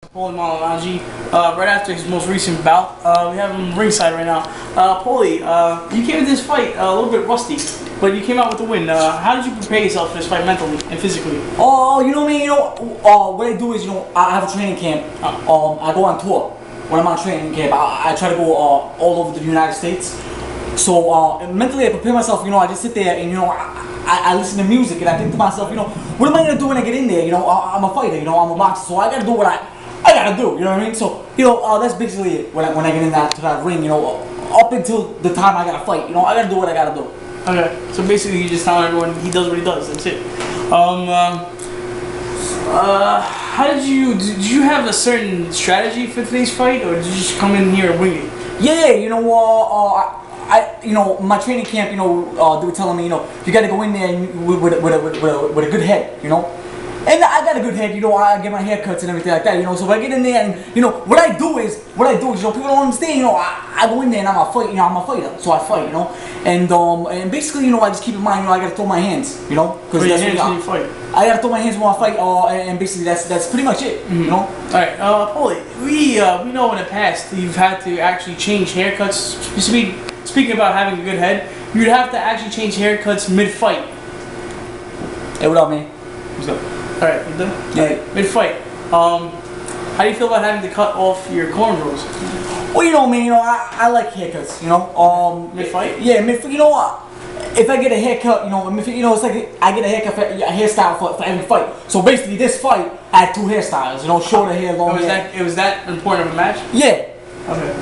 Paulie Malignaggi, right after his most recent bout. We have him ringside right now. Paulie, you came into this fight a little bit rusty, but you came out with the win. How did you prepare yourself for this fight mentally and physically? Oh, you know me. What I do is, I have a training camp. I go on tour when I'm on training camp. I try to go all over the United States. So mentally, I prepare myself. I just sit there and I listen to music and I think to myself, what am I gonna do when I get in there? I'm a fighter. I'm a boxer, so I gotta do what I gotta do. You know what I mean? So that's basically it. When I get in to that ring, up until the time I gotta fight, I gotta do what I gotta do. Okay, so basically you just tell everyone he does what he does. That's it. How did you have a certain strategy for today's fight, or did you just come in here and wing it? Yeah, my training camp, they were telling me, you got to go in there with a good head, And I got a good head, I get my haircuts and everything like that, So if I get in there and, what I do is, people don't understand, I go in there and I'm a fighter, so I fight, And basically, I just keep in mind, I got to throw my hands, Because that's when you fight. I got to throw my hands when I fight, and basically that's pretty much it, All right, Paulie, we know in the past you've had to actually change haircuts. Speaking about having a good head, you'd have to actually change haircuts mid-fight. Hey, what up, man? What's up? All right, you done? Yeah. Mid-fight. How do you feel about having to cut off your cornrows? Well, man, I like haircuts, Mid-fight? Yeah, mid-fight. You know what? If I get a haircut, it's like I get a haircut, a hairstyle for every fight. So basically, this fight I had two hairstyles, shorter hair, long hair. It was that important of a match? Yeah. Okay.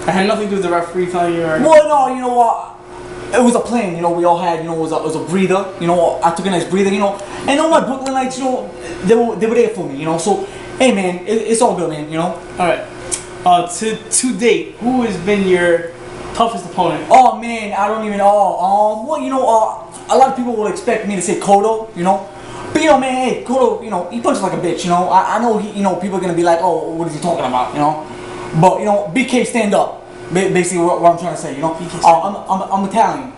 I had nothing to do with the referee telling you. Well, no, you know what? It was a plan. We all had, it was a breather. I took a nice breather. And all my Brooklynites, they were there for me. So, hey, man, it's all good, man. All right. To date, who has been your toughest opponent? Oh man, I don't even know. Well, a lot of people will expect me to say Cotto, But man, hey, Cotto, he punches like a bitch, I know people are gonna be like, oh, what is he talking about, But BK stand up. Basically, what I'm trying to say, I'm Italian,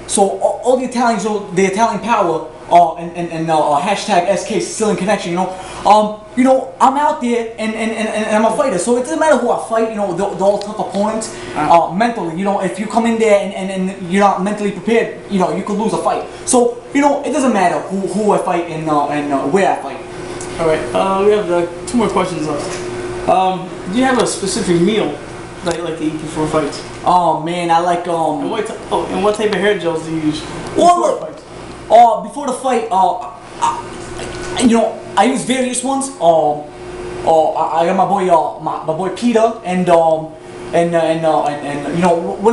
So all the Italians, the Italian power, and hashtag SK Sicilian Connection, I'm out there and I'm a fighter. So it doesn't matter who I fight, they're all tough opponents. Mentally, if you come in there and you're not mentally prepared, you could lose a fight. So it doesn't matter who I fight and where I fight. All right, we have 2 more questions left. Do you have a specific meal that you like to eat before fights? Oh man, I like And what type of hair gels do you use well, before fights? Before the fight, I use various ones. I got my boy Peter and when I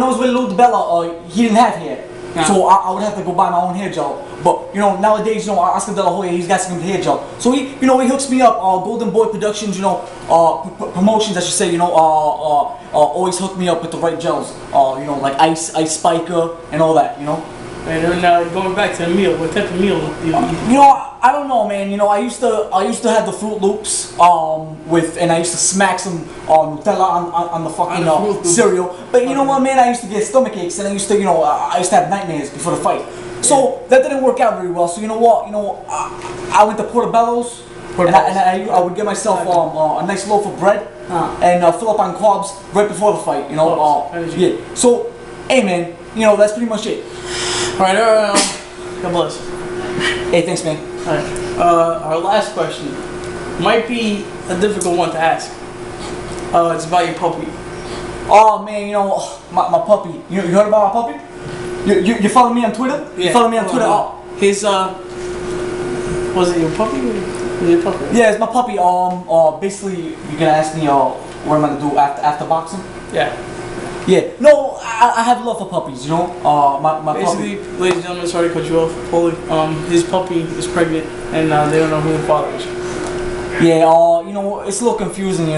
was with Lou Bella, he didn't have hair. Yeah. So I would have to go buy my own hair gel. But nowadays, Oscar De La Hoya, he's got some hair gel. So he hooks me up. Golden Boy Productions, promotions, I should say, always hook me up with the right gels. Like Ice Spiker and all that, And then going back to the meal, what type of meal do you eat? I don't know, man. I used to have the Fruit Loops and I used to smack some Nutella on the fucking cereal. But you know what, man? I used to get stomach aches and I used to have nightmares before the fight. So that didn't work out very well. So you know what? I went to Portobello's and I would get myself a nice loaf of bread and fill up on carbs right before the fight. Yeah. So, hey, man. That's pretty much it. All right, God bless. Hey, thanks, man. All right. Our last question might be a difficult one to ask. It's about your puppy. Oh man, my puppy. You heard about my puppy? You follow me on Twitter? Yeah. You follow me on Twitter? His was it your puppy? Was it your puppy? Yeah, it's my puppy. Basically, you're gonna ask me what am I gonna do after boxing? Yeah. Yeah, no, I have love for puppies, my basically, puppy. Ladies and gentlemen, sorry to cut you off, Paulie. His puppy is pregnant, and they don't know who the father is. Yeah, it's a little confusing,